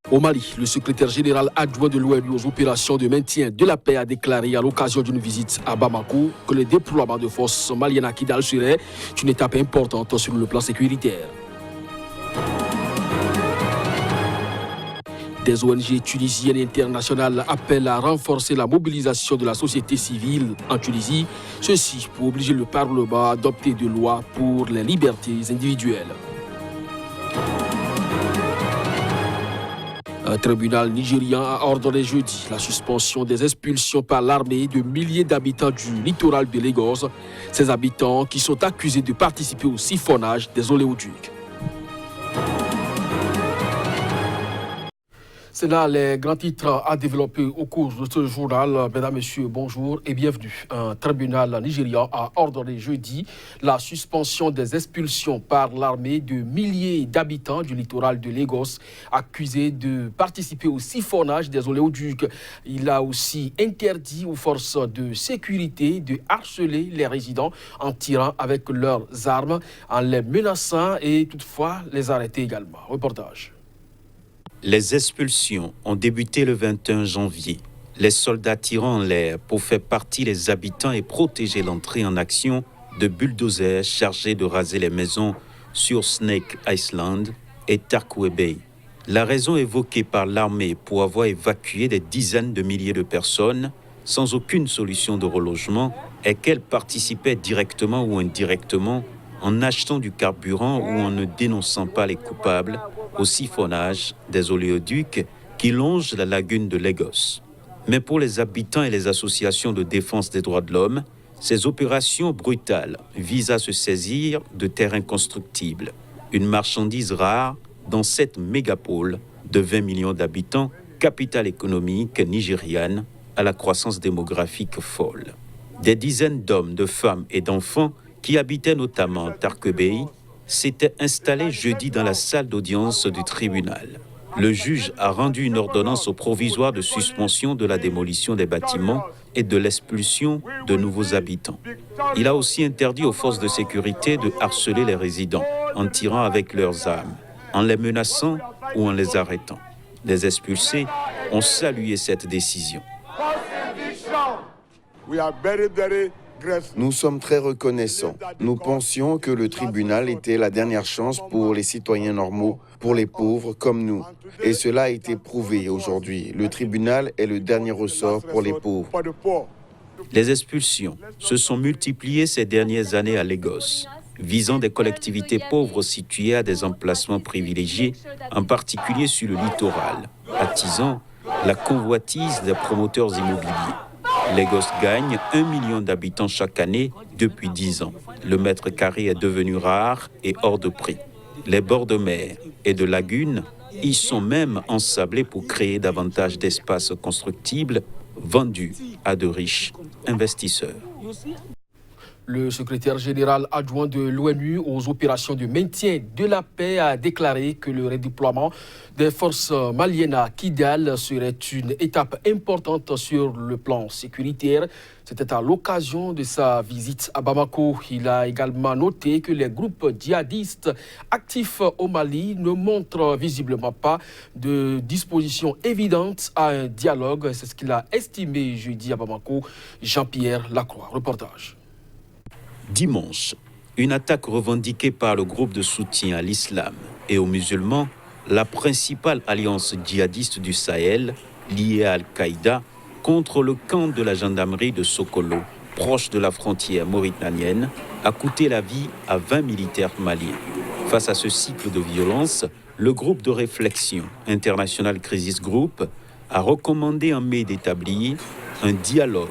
Au Mali, le secrétaire général adjoint de l'ONU aux opérations de maintien de la paix a déclaré à l'occasion d'une visite à Bamako que le déploiement de forces maliennes à Kidal serait une étape importante sur le plan sécuritaire. Des ONG tunisiennes et internationales appellent à renforcer la mobilisation de la société civile en Tunisie, ceci pour obliger le Parlement à adopter des lois pour les libertés individuelles. Un tribunal nigérian a ordonné jeudi la suspension des expulsions par l'armée de milliers d'habitants du littoral de Lagos. Ces habitants qui sont accusés de participer au siphonnage des oléoducs. C'est là les grands titres à développer au cours de ce journal. Mesdames, Messieurs, bonjour et bienvenue. Un tribunal nigérian a ordonné jeudi la suspension des expulsions par l'armée de milliers d'habitants du littoral de Lagos accusés de participer au siphonnage des oléoducs. Il a aussi interdit aux forces de sécurité de harceler les résidents en tirant avec leurs armes, en les menaçant et toutefois les arrêter également. Reportage. Les expulsions ont débuté le 21 janvier. Les soldats tirant en l'air pour faire partie les habitants et protéger l'entrée en action de bulldozers chargés de raser les maisons sur Snake Island et Tarkwe Bay. La raison évoquée par l'armée pour avoir évacué des dizaines de milliers de personnes sans aucune solution de relogement est qu'elles participaient directement ou indirectement en achetant du carburant ou en ne dénonçant pas les coupables au siphonnage des oléoducs qui longent la lagune de Lagos. Mais pour les habitants et les associations de défense des droits de l'homme, ces opérations brutales visent à se saisir de terrains constructibles, une marchandise rare dans cette mégapole de 20 millions d'habitants, capitale économique nigériane à la croissance démographique folle. Des dizaines d'hommes, de femmes et d'enfants qui habitaient notamment Tarkwe Bay s'était installé jeudi dans la salle d'audience du tribunal. Le juge a rendu une ordonnance provisoire de suspension de la démolition des bâtiments et de l'expulsion de nouveaux habitants. Il a aussi interdit aux forces de sécurité de harceler les résidents en tirant avec leurs armes, en les menaçant ou en les arrêtant. Les expulsés ont salué cette décision. Nous sommes très reconnaissants. Nous pensions que le tribunal était la dernière chance pour les citoyens normaux, pour les pauvres comme nous. Et cela a été prouvé aujourd'hui. Le tribunal est le dernier ressort pour les pauvres. Les expulsions se sont multipliées ces dernières années à Lagos, visant des collectivités pauvres situées à des emplacements privilégiés, en particulier sur le littoral, attisant la convoitise des promoteurs immobiliers. Lagos gagne 1 million d'habitants chaque année depuis 10 ans. Le mètre carré est devenu rare et hors de prix. Les bords de mer et de lagunes y sont même ensablés pour créer davantage d'espaces constructibles vendus à de riches investisseurs. Le secrétaire général adjoint de l'ONU aux opérations de maintien de la paix a déclaré que le redéploiement des forces maliennes à Kidal serait une étape importante sur le plan sécuritaire. C'était à l'occasion de sa visite à Bamako. Il a également noté que les groupes djihadistes actifs au Mali ne montrent visiblement pas de disposition évidente à un dialogue. C'est ce qu'il a estimé jeudi à Bamako. Jean-Pierre Lacroix, reportage. Dimanche, une attaque revendiquée par le groupe de soutien à l'islam et aux musulmans, la principale alliance djihadiste du Sahel, liée à Al-Qaïda, contre le camp de la gendarmerie de Sokolo, proche de la frontière mauritanienne, a coûté la vie à 20 militaires maliens. Face à ce cycle de violence, le groupe de réflexion International Crisis Group a recommandé en mai d'établir un dialogue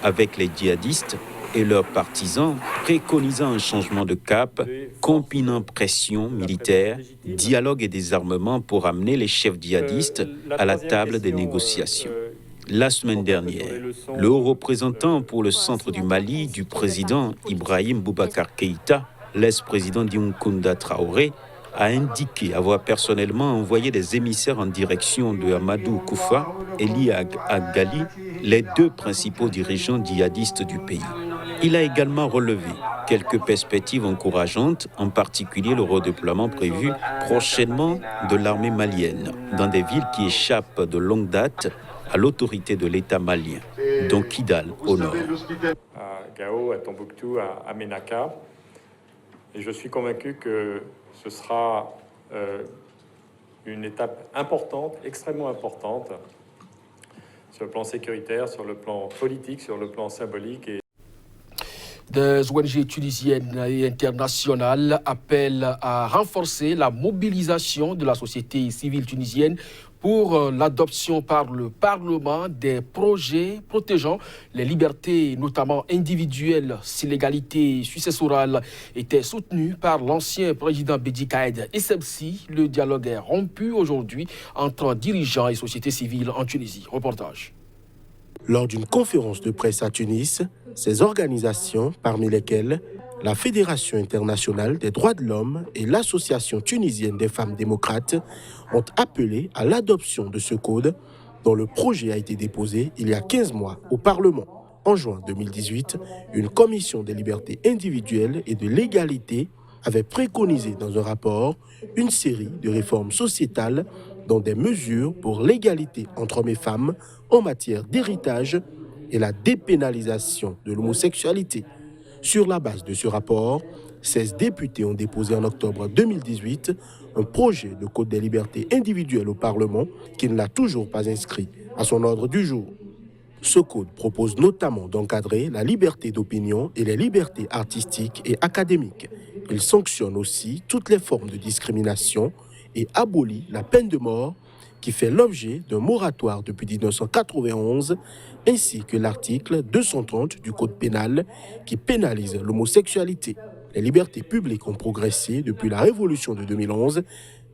avec les djihadistes et leurs partisans, préconisant un changement de cap, combinant pression militaire, dialogue et désarmement pour amener les chefs djihadistes à la table des négociations. La semaine dernière, le haut représentant pour le centre du Mali du président Ibrahim Boubacar Keïta, l'ex-président d'Younkounda Traoré, a indiqué avoir personnellement envoyé des émissaires en direction de Amadou Koufa et Liag Agali, les deux principaux dirigeants djihadistes du pays. Il a également relevé quelques perspectives encourageantes, en particulier le redéploiement prévu prochainement de l'armée malienne dans des villes qui échappent de longue date à l'autorité de l'État malien, dont Kidal au nord. À Gao, à Tombouctou, à Ménaka. Et je suis convaincu que ce sera une étape importante, extrêmement importante, sur le plan sécuritaire, sur le plan politique, sur le plan symbolique. Des ONG tunisiennes et internationales appellent à renforcer la mobilisation de la société civile tunisienne pour l'adoption par le Parlement des projets protégeant les libertés, notamment individuelles, si l'égalité successorale était soutenue par l'ancien président Bédi Caïd Essebsi. Le dialogue est rompu aujourd'hui entre dirigeants et société civile en Tunisie. Reportage. Lors d'une conférence de presse à Tunis, ces organisations, parmi lesquelles la Fédération internationale des droits de l'homme et l'Association tunisienne des femmes démocrates, ont appelé à l'adoption de ce code dont le projet a été déposé il y a 15 mois au Parlement. En juin 2018, une commission des libertés individuelles et de l'égalité avait préconisé dans un rapport une série de réformes sociétales dont des mesures pour l'égalité entre hommes et femmes en matière d'héritage et la dépénalisation de l'homosexualité. Sur la base de ce rapport, 16 députés ont déposé en octobre 2018 un projet de code des libertés individuelles au Parlement qui ne l'a toujours pas inscrit à son ordre du jour. Ce code propose notamment d'encadrer la liberté d'opinion et les libertés artistiques et académiques. Il sanctionne aussi toutes les formes de discrimination et abolit la peine de mort qui fait l'objet d'un moratoire depuis 1991, ainsi que l'article 230 du Code pénal qui pénalise l'homosexualité. Les libertés publiques ont progressé depuis la révolution de 2011,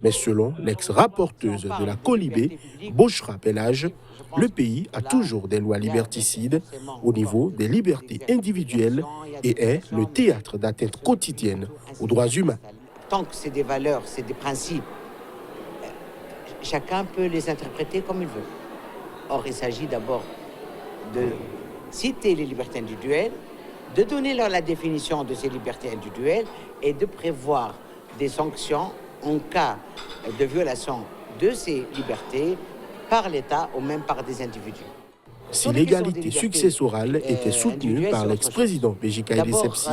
mais selon l'ex-rapporteuse de la Colibé, Bochra Pelage, le pays a toujours des lois liberticides au niveau des libertés individuelles et est le théâtre d'atteintes quotidiennes aux droits humains. Tant que c'est des valeurs, c'est des principes, chacun peut les interpréter comme il veut. Or, il s'agit d'abord de citer les libertés individuelles, de donner leur la définition de ces libertés individuelles et de prévoir des sanctions en cas de violation de ces libertés par l'État ou même par des individus. Si l'égalité successorale était soutenue par l'ex-président Béji Caïd Essebsi,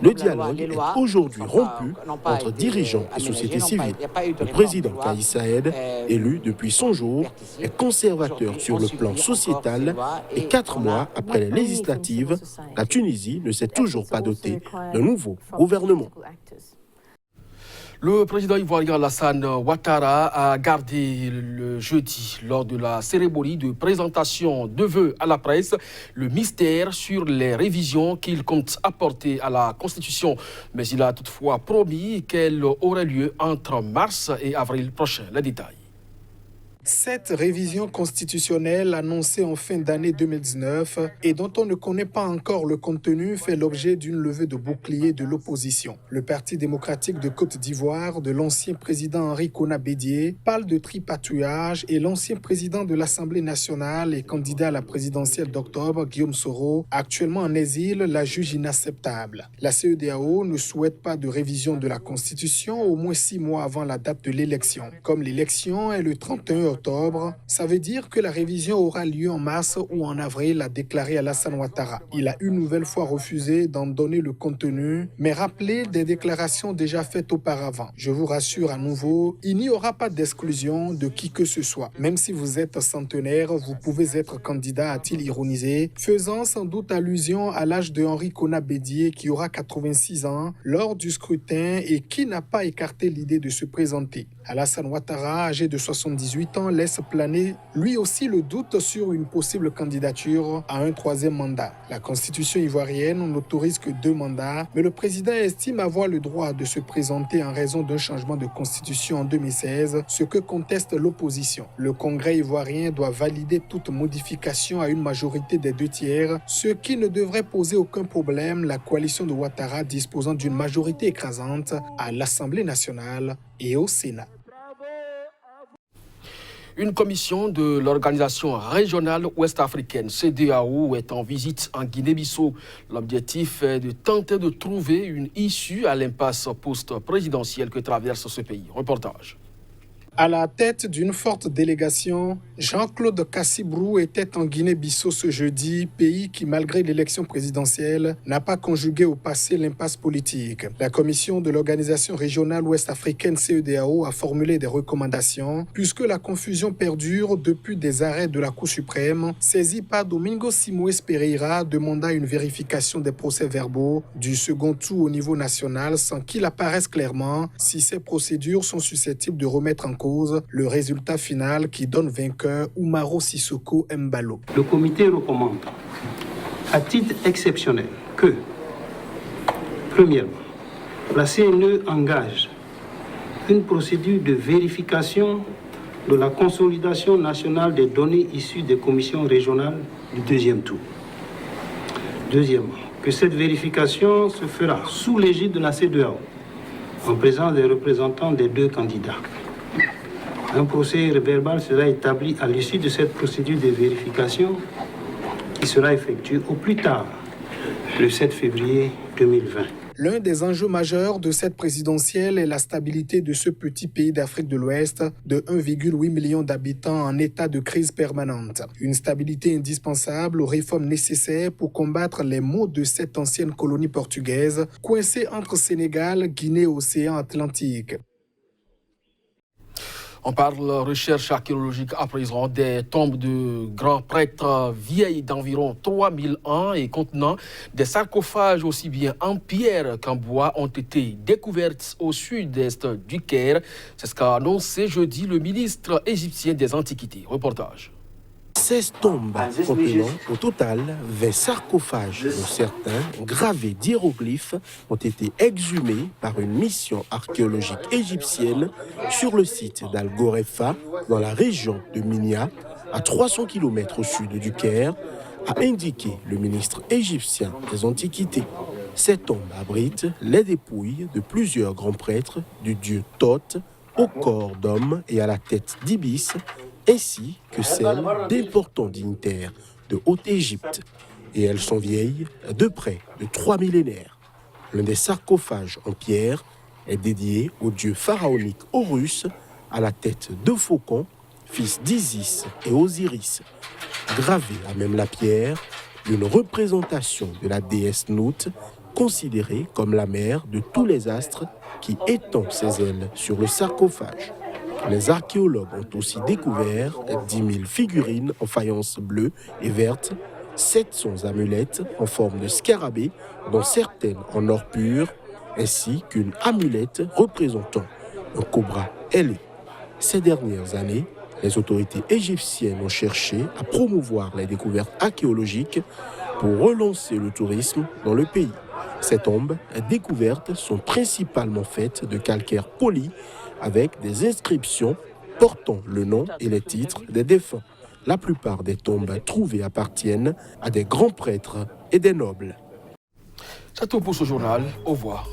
le dialogue est aujourd'hui rompu entre dirigeants et société civile. Le président Kais Saied, élu depuis 100 jours, est conservateur sur le plan sociétal et 4 mois après les législatives, la Tunisie ne s'est toujours pas dotée d'un nouveau gouvernement. Le président ivoirien Alassane Ouattara a gardé le jeudi, lors de la cérémonie de présentation de vœux à la presse, le mystère sur les révisions qu'il compte apporter à la Constitution. Mais il a toutefois promis qu'elle aurait lieu entre mars et avril prochain. Les détails. Cette révision constitutionnelle annoncée en fin d'année 2019 et dont on ne connaît pas encore le contenu fait l'objet d'une levée de bouclier de l'opposition. Le Parti démocratique de Côte d'Ivoire de l'ancien président Henri Konan Bédié parle de tripatouillage et l'ancien président de l'Assemblée nationale et candidat à la présidentielle d'octobre, Guillaume Soro, actuellement en exil, la juge inacceptable. La CEDEAO ne souhaite pas de révision de la Constitution au moins 6 mois avant la date de l'élection. Comme l'élection est le 31 octobre, ça veut dire que la révision aura lieu en mars ou en avril, a déclaré Alassane Ouattara. Il a une nouvelle fois refusé d'en donner le contenu, mais rappelé des déclarations déjà faites auparavant. Je vous rassure à nouveau, il n'y aura pas d'exclusion de qui que ce soit. Même si vous êtes centenaire, vous pouvez être candidat, a-t-il ironisé, faisant sans doute allusion à l'âge de Henri Konan Bédié qui aura 86 ans lors du scrutin et qui n'a pas écarté l'idée de se présenter. Alassane Ouattara, âgé de 78 ans, laisse planer lui aussi le doute sur une possible candidature à un 3e mandat. La constitution ivoirienne n'autorise que 2 mandats, mais le président estime avoir le droit de se présenter en raison d'un changement de constitution en 2016, ce que conteste l'opposition. Le Congrès ivoirien doit valider toute modification à une majorité des 2 tiers, ce qui ne devrait poser aucun problème, la coalition de Ouattara disposant d'une majorité écrasante à l'Assemblée nationale et au Sénat. Une commission de l'organisation régionale ouest-africaine CEDEAO est en visite en Guinée-Bissau. L'objectif est de tenter de trouver une issue à l'impasse post-présidentielle que traverse ce pays. Reportage. À la tête d'une forte délégation, Jean-Claude Cassibrou était en Guinée-Bissau ce jeudi, pays qui, malgré l'élection présidentielle, n'a pas conjugué au passé l'impasse politique. La commission de l'organisation régionale ouest-africaine CEDEAO a formulé des recommandations, puisque la confusion perdure depuis des arrêts de la Cour suprême, saisie par Domingo Simoes Pereira, demanda une vérification des procès-verbaux du second tour au niveau national sans qu'il apparaisse clairement si ces procédures sont susceptibles de remettre en cause le résultat final qui donne vainqueur Oumaro Sissoko Mbalo. Le comité recommande, à titre exceptionnel, que, premièrement, la CNE engage une procédure de vérification de la consolidation nationale des données issues des commissions régionales du deuxième tour. Deuxièmement, que cette vérification se fera sous l'égide de la CEDEAO, en présence des représentants des deux candidats. Un procès verbal sera établi à l'issue de cette procédure de vérification qui sera effectuée au plus tard le 7 février 2020. L'un des enjeux majeurs de cette présidentielle est la stabilité de ce petit pays d'Afrique de l'Ouest de 1,8 million d'habitants en état de crise permanente. Une stabilité indispensable aux réformes nécessaires pour combattre les maux de cette ancienne colonie portugaise coincée entre Sénégal, Guinée et Océan Atlantique. On parle recherche archéologique à présent. Des tombes de grands prêtres vieilles d'environ 3000 ans et contenant des sarcophages aussi bien en pierre qu'en bois ont été découvertes au sud-est du Caire. C'est ce qu'a annoncé jeudi le ministre égyptien des Antiquités. Reportage. 16 tombes contenant au total 20 sarcophages, dont certains gravés d'hiéroglyphes ont été exhumés par une mission archéologique égyptienne sur le site d'Al-Gorefa, dans la région de Minya, à 300 km au sud du Caire, a indiqué le ministre égyptien des Antiquités. Ces tombes abritent les dépouilles de plusieurs grands prêtres du dieu Thoth, au corps d'homme et à la tête d'ibis, ainsi que celles d'importants dignitaires de Haute-Égypte. Et elles sont vieilles de près de 3 millénaires. L'un des sarcophages en pierre est dédié au dieu pharaonique Horus, à la tête de Faucon, fils d'Isis et Osiris. Gravé à même la pierre, une représentation de la déesse Nout, considérée comme la mère de tous les astres, qui étend ses ailes sur le sarcophage. Les archéologues ont aussi découvert 10 000 figurines en faïence bleue et verte, 700 amulettes en forme de scarabée, dont certaines en or pur, ainsi qu'une amulette représentant un cobra ailé. Ces dernières années, les autorités égyptiennes ont cherché à promouvoir les découvertes archéologiques pour relancer le tourisme dans le pays. Ces tombes découvertes sont principalement faites de calcaire poli avec des inscriptions portant le nom et les titres des défunts. La plupart des tombes trouvées appartiennent à des grands prêtres et des nobles. C'est tout pour ce journal. Au revoir.